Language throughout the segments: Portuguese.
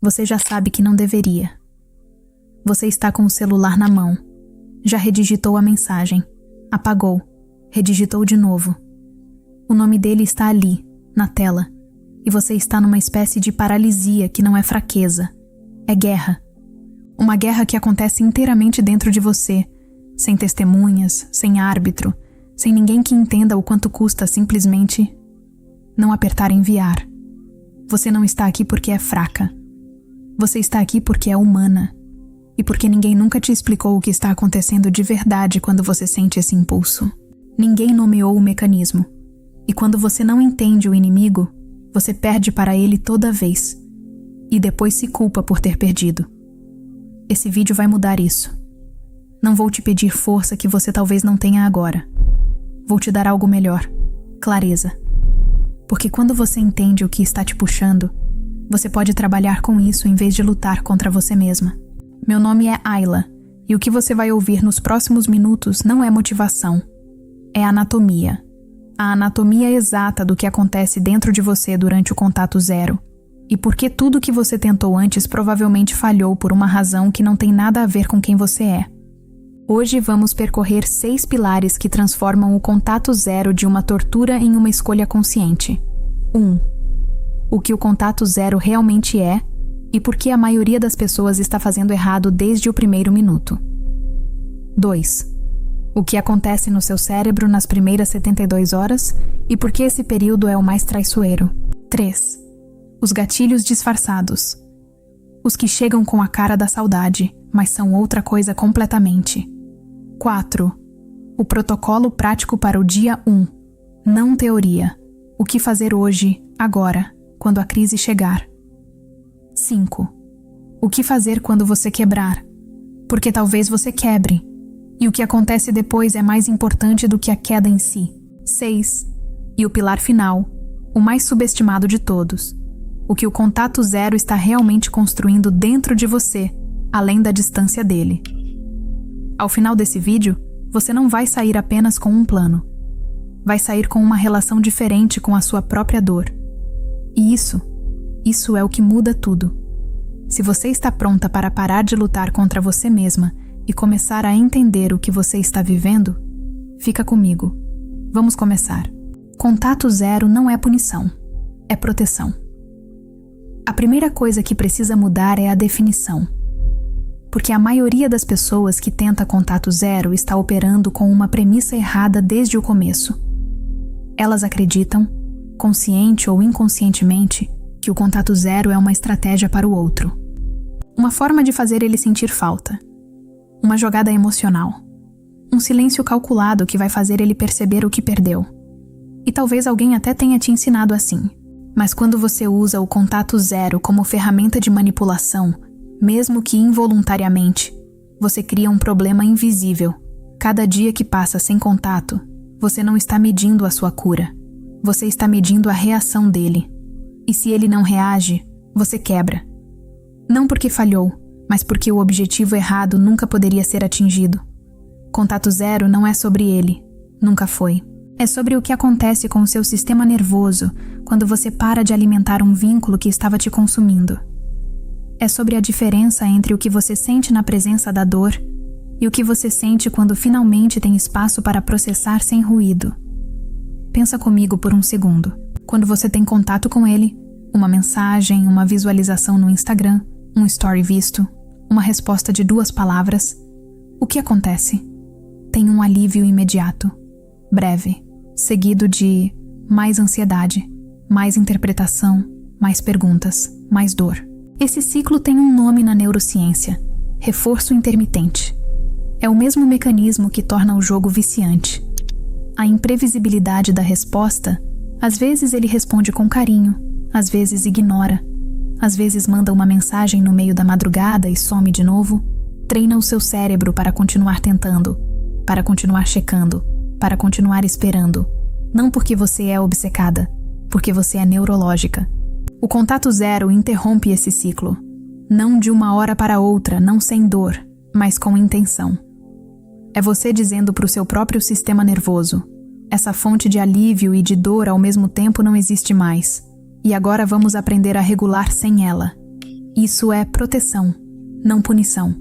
Você já sabe que não deveria. Você está com o celular na mão. Já redigitou a mensagem. Apagou. Redigitou de novo. O nome dele está ali, na tela. E você está numa espécie de paralisia que não é fraqueza. É guerra. Uma guerra que acontece inteiramente dentro de você, sem testemunhas, sem árbitro, sem ninguém que entenda o quanto custa simplesmente não apertar enviar. Você não está aqui porque é fraca. Você está aqui porque é humana. E porque ninguém nunca te explicou o que está acontecendo de verdade quando você sente esse impulso. Ninguém nomeou o mecanismo. E quando você não entende o inimigo, você perde para ele toda vez. E depois se culpa por ter perdido. Esse vídeo vai mudar isso. Não vou te pedir força que você talvez não tenha agora. Vou te dar algo melhor. Clareza. Porque quando você entende o que está te puxando, você pode trabalhar com isso em vez de lutar contra você mesma. Meu nome é Ayla, e o que você vai ouvir nos próximos minutos não é motivação. É anatomia. A anatomia exata do que acontece dentro de você durante o contato zero. E porque tudo que você tentou antes provavelmente falhou por uma razão que não tem nada a ver com quem você é. Hoje vamos percorrer 6 pilares que transformam o contato zero de uma tortura em uma escolha consciente. 1. O que o contato zero realmente é e por que a maioria das pessoas está fazendo errado desde o primeiro minuto. 2. O que acontece no seu cérebro nas primeiras 72 horas e por que esse período é o mais traiçoeiro. 3. Os gatilhos disfarçados. Os que chegam com a cara da saudade, mas são outra coisa completamente. 4. O protocolo prático para o dia 1. Não teoria. O que fazer hoje, agora, quando a crise chegar. 5. O que fazer quando você quebrar? Porque talvez você quebre. E o que acontece depois é mais importante do que a queda em si. 6. E o pilar final, o mais subestimado de todos. O que o contato zero está realmente construindo dentro de você, além da distância dele. Ao final desse vídeo, você não vai sair apenas com um plano. Vai sair com uma relação diferente com a sua própria dor. E isso é o que muda tudo. Se você está pronta para parar de lutar contra você mesma e começar a entender o que você está vivendo, fica comigo. Vamos começar. Contato zero não é punição, é proteção. A primeira coisa que precisa mudar é a definição. Porque a maioria das pessoas que tenta contato zero está operando com uma premissa errada desde o começo. Elas acreditam, consciente ou inconscientemente, que o contato zero é uma estratégia para o outro. Uma forma de fazer ele sentir falta. Uma jogada emocional. Um silêncio calculado que vai fazer ele perceber o que perdeu. E talvez alguém até tenha te ensinado assim. Mas quando você usa o contato zero como ferramenta de manipulação, mesmo que involuntariamente, você cria um problema invisível. Cada dia que passa sem contato, você não está medindo a sua cura. Você está medindo a reação dele. E se ele não reage, você quebra. Não porque falhou, mas porque o objetivo errado nunca poderia ser atingido. Contato zero não é sobre ele. Nunca foi. É sobre o que acontece com o seu sistema nervoso quando você para de alimentar um vínculo que estava te consumindo. É sobre a diferença entre o que você sente na presença da dor e o que você sente quando finalmente tem espaço para processar sem ruído. Pensa comigo por um segundo. Quando você tem contato com ele, uma mensagem, uma visualização no Instagram, um story visto, uma resposta de 2 palavras, o que acontece? Tem um alívio imediato, breve, seguido de mais ansiedade, mais interpretação, mais perguntas, mais dor. Esse ciclo tem um nome na neurociência: reforço intermitente. É o mesmo mecanismo que torna o jogo viciante. A imprevisibilidade da resposta, às vezes ele responde com carinho, às vezes ignora, às vezes manda uma mensagem no meio da madrugada e some de novo, treina o seu cérebro para continuar tentando, para continuar checando, para continuar esperando. Não porque você é obcecada, porque você é neurológica. O contato zero interrompe esse ciclo. Não de uma hora para outra, não sem dor, mas com intenção. É você dizendo para o seu próprio sistema nervoso: essa fonte de alívio e de dor ao mesmo tempo não existe mais. E agora vamos aprender a regular sem ela. Isso é proteção, não punição.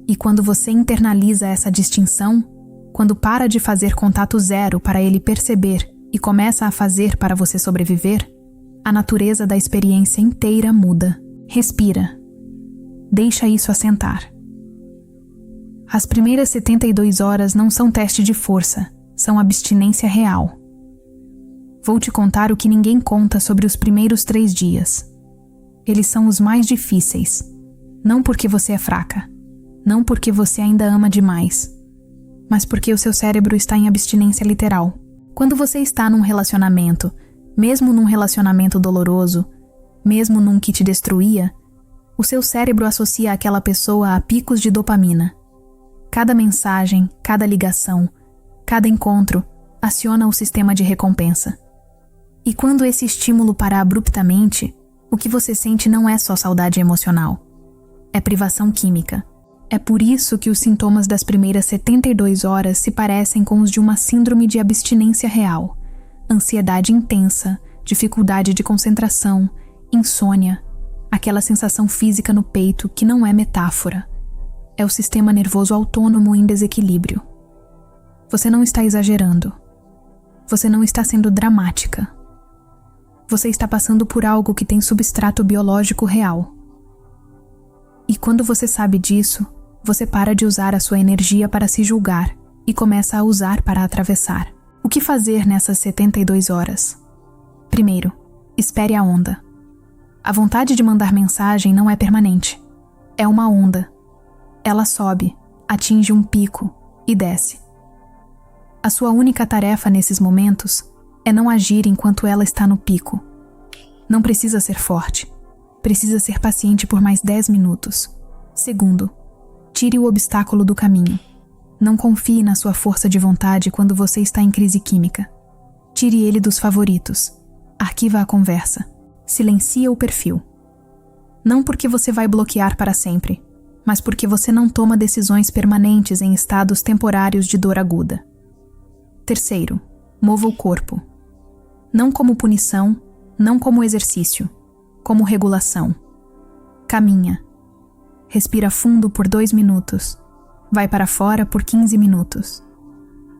E quando você internaliza essa distinção, quando para de fazer contato zero para ele perceber e começa a fazer para você sobreviver, a natureza da experiência inteira muda. Respira. Deixa isso assentar. As primeiras 72 horas não são teste de força, são abstinência real. Vou te contar o que ninguém conta sobre os primeiros 3 dias. Eles são os mais difíceis. Não porque você é fraca, não porque você ainda ama demais, mas porque o seu cérebro está em abstinência literal. Quando você está num relacionamento, mesmo num relacionamento doloroso, mesmo num que te destruía, o seu cérebro associa aquela pessoa a picos de dopamina. Cada mensagem, cada ligação, cada encontro aciona o sistema de recompensa. E quando esse estímulo para abruptamente, o que você sente não é só saudade emocional, é privação química. É por isso que os sintomas das primeiras 72 horas se parecem com os de uma síndrome de abstinência real. Ansiedade intensa, dificuldade de concentração, insônia, aquela sensação física no peito que não é metáfora. É o sistema nervoso autônomo em desequilíbrio. Você não está exagerando. Você não está sendo dramática. Você está passando por algo que tem substrato biológico real. E quando você sabe disso, você para de usar a sua energia para se julgar e começa a usar para atravessar. O que fazer nessas 72 horas? Primeiro, espere a onda. A vontade de mandar mensagem não é permanente. É uma onda. Ela sobe, atinge um pico e desce. A sua única tarefa nesses momentos é não agir enquanto ela está no pico. Não precisa ser forte. Precisa ser paciente por mais 10 minutos. Segundo, tire o obstáculo do caminho. Não confie na sua força de vontade quando você está em crise química. Tire ele dos favoritos. Arquiva a conversa. Silencia o perfil. Não porque você vai bloquear para sempre, mas porque você não toma decisões permanentes em estados temporários de dor aguda. Terceiro, mova o corpo. Não como punição, não como exercício, como regulação. Caminha. Respira fundo por 2 minutos. Vai para fora por 15 minutos.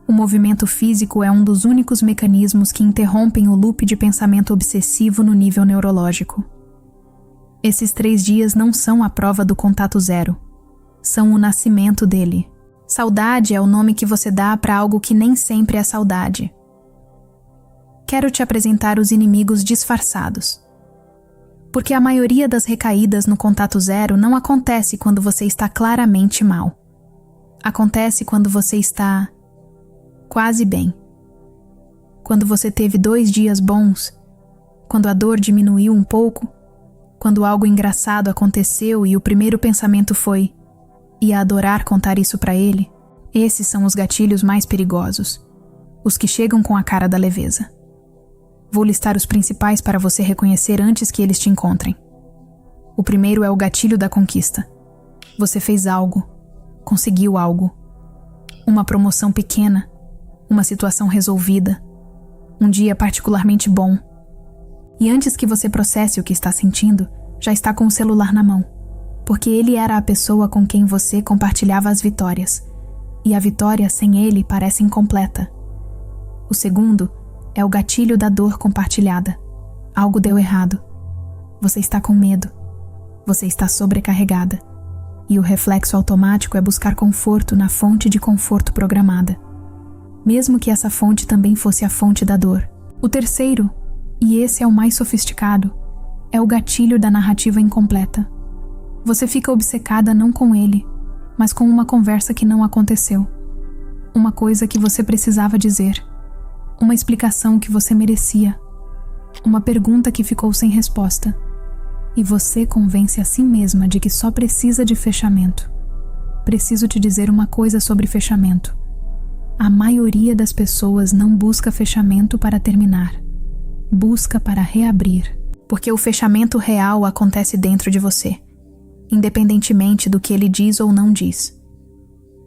O movimento físico é um dos únicos mecanismos que interrompem o loop de pensamento obsessivo no nível neurológico. Esses 3 dias não são a prova do contato zero. São o nascimento dele. Saudade é o nome que você dá para algo que nem sempre é saudade. Quero te apresentar os inimigos disfarçados. Porque a maioria das recaídas no contato zero não acontece quando você está claramente mal. Acontece quando você está quase bem. Quando você teve 2 dias bons, quando a dor diminuiu um pouco, quando algo engraçado aconteceu e o primeiro pensamento foi: ia adorar contar isso para ele. Esses são os gatilhos mais perigosos, os que chegam com a cara da leveza. Vou listar os principais para você reconhecer antes que eles te encontrem. O primeiro é o gatilho da conquista. Você fez algo, conseguiu algo. Uma promoção pequena, uma situação resolvida, um dia particularmente bom. E antes que você processe o que está sentindo, já está com o celular na mão, porque ele era a pessoa com quem você compartilhava as vitórias, e a vitória sem ele parece incompleta. O segundo é o gatilho da dor compartilhada. Algo deu errado. Você está com medo. Você está sobrecarregada. E o reflexo automático é buscar conforto na fonte de conforto programada, mesmo que essa fonte também fosse a fonte da dor. O terceiro, e esse é o mais sofisticado, é o gatilho da narrativa incompleta. Você fica obcecada não com ele, mas com uma conversa que não aconteceu. Uma coisa que você precisava dizer. Uma explicação que você merecia. Uma pergunta que ficou sem resposta. E você convence a si mesma de que só precisa de fechamento. Preciso te dizer uma coisa sobre fechamento. A maioria das pessoas não busca fechamento para terminar. Busca para reabrir. Porque o fechamento real acontece dentro de você, independentemente do que ele diz ou não diz.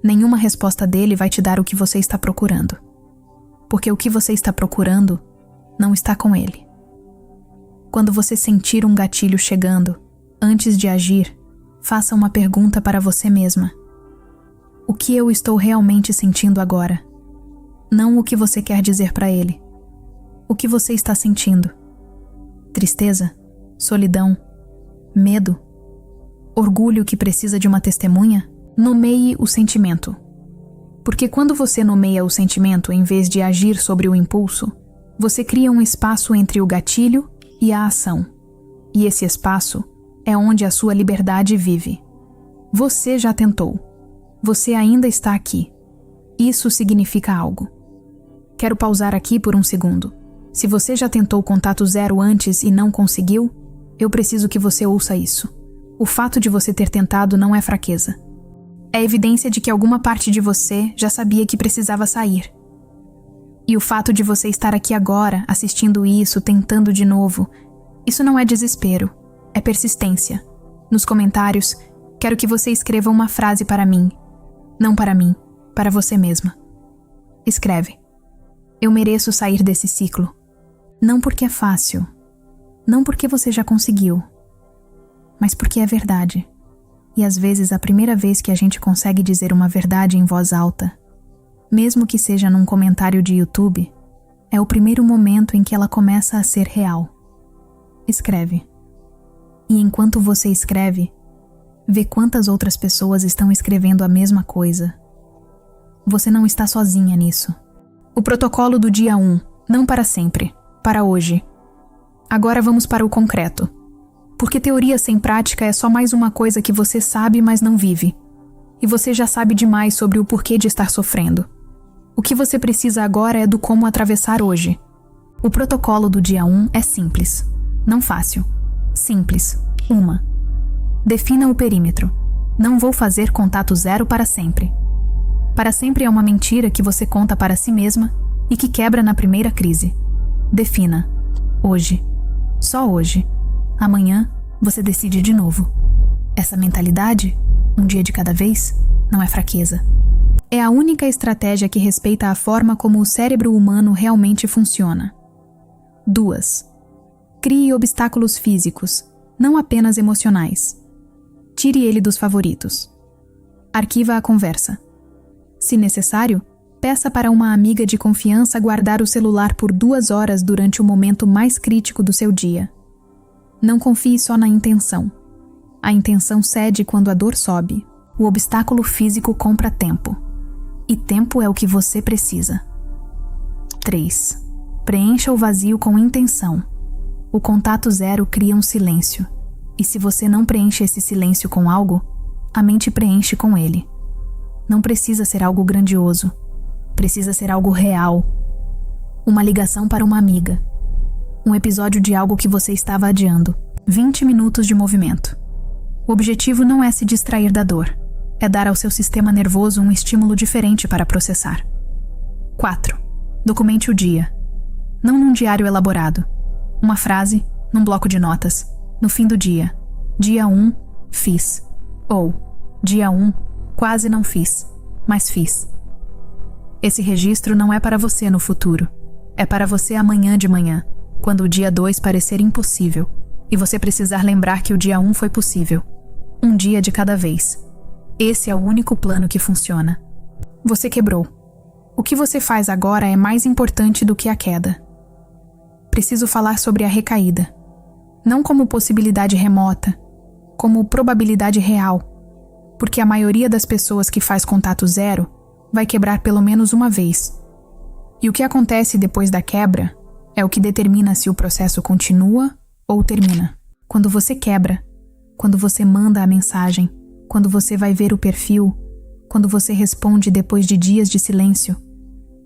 Nenhuma resposta dele vai te dar o que você está procurando. Porque o que você está procurando não está com ele. Quando você sentir um gatilho chegando, Antes de agir, faça uma pergunta para você mesma. O que eu estou realmente sentindo agora? Não o que você quer dizer para ele. O que você está sentindo? Tristeza? Solidão? Medo? Orgulho que precisa de uma testemunha? Nomeie o sentimento. Porque quando você nomeia o sentimento em vez de agir sobre o impulso, você cria um espaço entre o gatilho e a ação. E esse espaço é onde a sua liberdade vive. Você já tentou. Você ainda está aqui. Isso significa algo. Quero pausar aqui por um segundo. Se você já tentou contato zero antes e não conseguiu, eu preciso que você ouça isso. O fato de você ter tentado não é fraqueza. É evidência de que alguma parte de você já sabia que precisava sair. E o fato de você estar aqui agora, assistindo isso, tentando de novo, isso não é desespero, é persistência. Nos comentários, quero que você escreva uma frase para mim. Não para mim, para você mesma. Escreve: eu mereço sair desse ciclo. Não porque é fácil, não porque você já conseguiu, mas porque é verdade. E às vezes a primeira vez que a gente consegue dizer uma verdade em voz alta, mesmo que seja num comentário de YouTube, é o primeiro momento em que ela começa a ser real. Escreve. E enquanto você escreve, vê quantas outras pessoas estão escrevendo a mesma coisa. Você não está sozinha nisso. O protocolo do dia 1, não para sempre, para hoje. Agora vamos para o concreto. Porque teoria sem prática é só mais uma coisa que você sabe, mas não vive. E você já sabe demais sobre o porquê de estar sofrendo. O que você precisa agora é do como atravessar hoje. O protocolo do dia 1 é simples. Não fácil. Simples. 1. Defina o perímetro. Não vou fazer contato zero para sempre. Para sempre é uma mentira que você conta para si mesma e que quebra na primeira crise. Defina. Hoje. Só hoje. Amanhã, você decide de novo. Essa mentalidade, um dia de cada vez, não é fraqueza. É a única estratégia que respeita a forma como o cérebro humano realmente funciona. 2. Crie obstáculos físicos, não apenas emocionais. Tire ele dos favoritos. Arquiva a conversa. Se necessário, peça para uma amiga de confiança guardar o celular por 2 horas durante o momento mais crítico do seu dia. Não confie só na intenção. A intenção cede quando a dor sobe. O obstáculo físico compra tempo. E tempo é o que você precisa. 3. Preencha o vazio com intenção. O contato zero cria um silêncio. E se você não preenche esse silêncio com algo, a mente preenche com ele. Não precisa ser algo grandioso. Precisa ser algo real. Uma ligação para uma amiga. Um episódio de algo que você estava adiando. 20 minutos de movimento. O objetivo não é se distrair da dor. É dar ao seu sistema nervoso um estímulo diferente para processar. 4. Documente o dia. Não num diário elaborado. Uma frase, num bloco de notas. No fim do dia. Dia 1, fiz. Ou, dia 1, quase não fiz, mas fiz. Esse registro não é para você no futuro. É para você amanhã de manhã. Quando o dia 2 parecer impossível, e você precisar lembrar que o dia 1 foi possível. Um dia de cada vez. Esse é o único plano que funciona. Você quebrou. O que você faz agora é mais importante do que a queda. Preciso falar sobre a recaída. Não como possibilidade remota, como probabilidade real. Porque a maioria das pessoas que faz contato zero vai quebrar pelo menos uma vez. E o que acontece depois da quebra é o que determina se o processo continua ou termina. Quando você quebra, quando você manda a mensagem, quando você vai ver o perfil, quando você responde depois de dias de silêncio,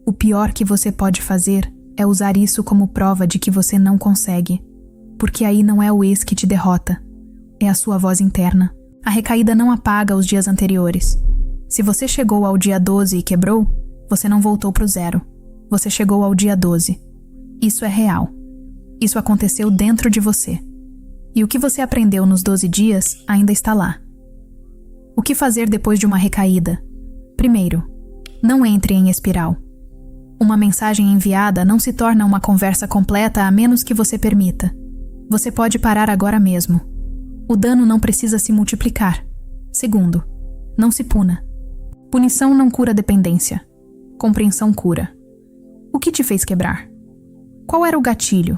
o pior que você pode fazer é usar isso como prova de que você não consegue, porque aí não é o ex que te derrota, é a sua voz interna. A recaída não apaga os dias anteriores. Se você chegou ao dia 12 e quebrou, você não voltou pro zero. Você chegou ao dia 12. Isso é real. Isso aconteceu dentro de você. E o que você aprendeu nos 12 dias ainda está lá. O que fazer depois de uma recaída? Primeiro, não entre em espiral. Uma mensagem enviada não se torna uma conversa completa a menos que você permita. Você pode parar agora mesmo. O dano não precisa se multiplicar. Segundo, não se puna. Punição não cura dependência. Compreensão cura. O que te fez quebrar? Qual era o gatilho?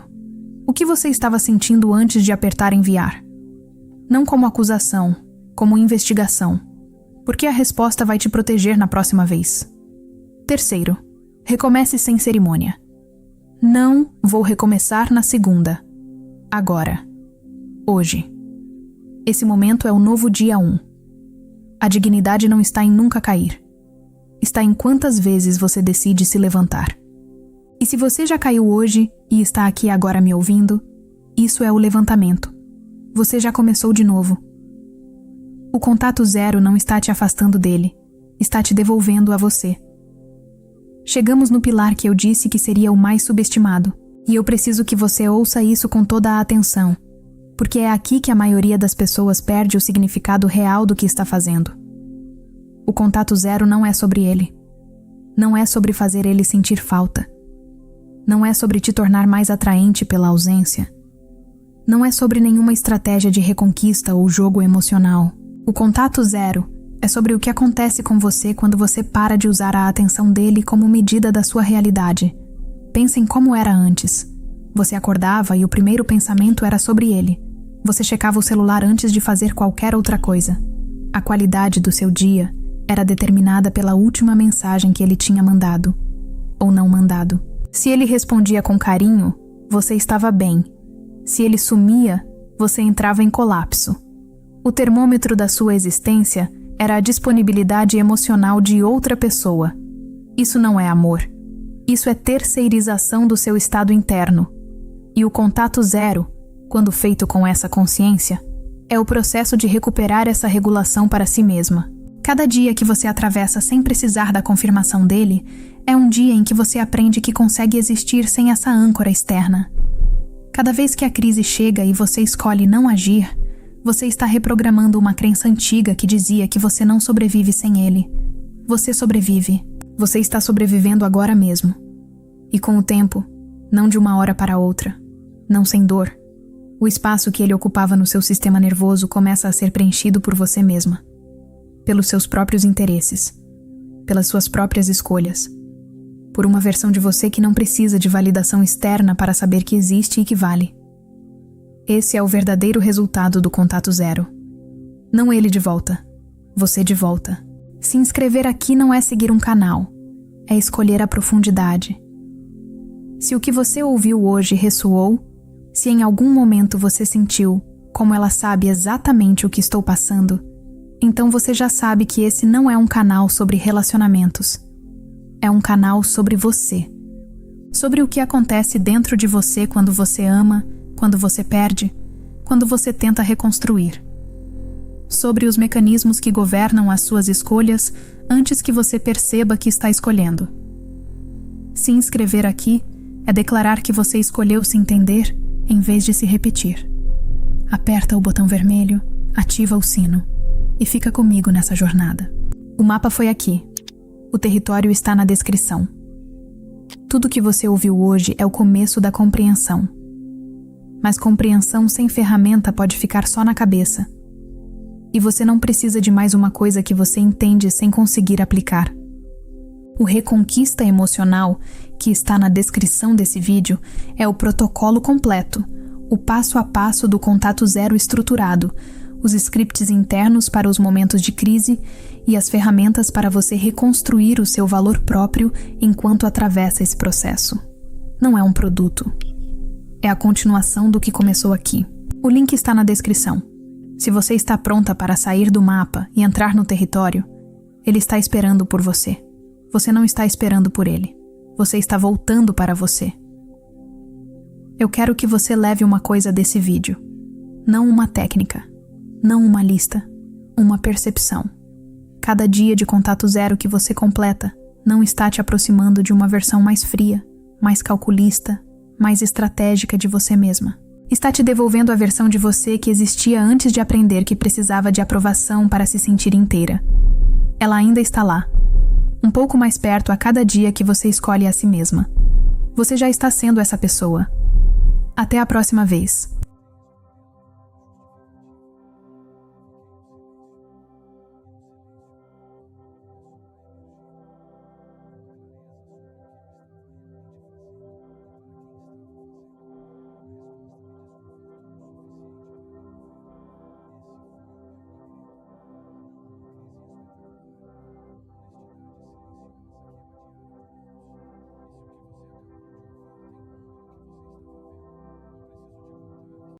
O que você estava sentindo antes de apertar enviar? Não como acusação, como investigação, porque a resposta vai te proteger na próxima vez. Terceiro, recomece sem cerimônia. Não vou recomeçar na segunda. Agora. Hoje. Esse momento é o novo dia 1. A dignidade não está em nunca cair. Está em quantas vezes você decide se levantar. E se você já caiu hoje e está aqui agora me ouvindo, isso é o levantamento. Você já começou de novo. O contato zero não está te afastando dele, está te devolvendo a você. Chegamos no pilar que eu disse que seria o mais subestimado, e eu preciso que você ouça isso com toda a atenção, porque é aqui que a maioria das pessoas perde o significado real do que está fazendo. O contato zero não é sobre ele. Não é sobre fazer ele sentir falta. Não é sobre te tornar mais atraente pela ausência. Não é sobre nenhuma estratégia de reconquista ou jogo emocional. O contato zero é sobre o que acontece com você quando você para de usar a atenção dele como medida da sua realidade. Pensa em como era antes. Você acordava e o primeiro pensamento era sobre ele. Você checava o celular antes de fazer qualquer outra coisa. A qualidade do seu dia era determinada pela última mensagem que ele tinha mandado, ou não mandado. Se ele respondia com carinho, você estava bem. Se ele sumia, você entrava em colapso. O termômetro da sua existência era a disponibilidade emocional de outra pessoa. Isso não é amor. Isso é terceirização do seu estado interno. E o contato zero, quando feito com essa consciência, é o processo de recuperar essa regulação para si mesma. Cada dia que você atravessa sem precisar da confirmação dele, é um dia em que você aprende que consegue existir sem essa âncora externa. Cada vez que a crise chega e você escolhe não agir, você está reprogramando uma crença antiga que dizia que você não sobrevive sem ele. Você sobrevive. Você está sobrevivendo agora mesmo. E com o tempo, não de uma hora para outra, não sem dor, o espaço que ele ocupava no seu sistema nervoso começa a ser preenchido por você mesma. Pelos seus próprios interesses. Pelas suas próprias escolhas. Por uma versão de você que não precisa de validação externa para saber que existe e que vale. Esse é o verdadeiro resultado do contato zero. Não ele de volta, você de volta. Se inscrever aqui não é seguir um canal, é escolher a profundidade. Se o que você ouviu hoje ressoou, se em algum momento você sentiu como ela sabe exatamente o que estou passando, então você já sabe que esse não é um canal sobre relacionamentos. É um canal sobre você. Sobre o que acontece dentro de você quando você ama, quando você perde, quando você tenta reconstruir. Sobre os mecanismos que governam as suas escolhas antes que você perceba que está escolhendo. Se inscrever aqui é declarar que você escolheu se entender em vez de se repetir. Aperta o botão vermelho, ativa o sino e fica comigo nessa jornada. O mapa foi aqui. O território está na descrição. Tudo que você ouviu hoje é o começo da compreensão. Mas compreensão sem ferramenta pode ficar só na cabeça. E você não precisa de mais uma coisa que você entende sem conseguir aplicar. O reconquista emocional, que está na descrição desse vídeo, é o protocolo completo, o passo a passo do contato zero estruturado, os scripts internos para os momentos de crise e as ferramentas para você reconstruir o seu valor próprio enquanto atravessa esse processo. Não é um produto. É a continuação do que começou aqui. O link está na descrição. Se você está pronta para sair do mapa e entrar no território, ele está esperando por você. Você não está esperando por ele. Você está voltando para você. Eu quero que você leve uma coisa desse vídeo. Não uma técnica. Não uma lista. Uma percepção. Cada dia de contato zero que você completa não está te aproximando de uma versão mais fria, mais calculista, mais estratégica de você mesma. Está te devolvendo a versão de você que existia antes de aprender que precisava de aprovação para se sentir inteira. Ela ainda está lá, um pouco mais perto a cada dia que você escolhe a si mesma. Você já está sendo essa pessoa. Até a próxima vez.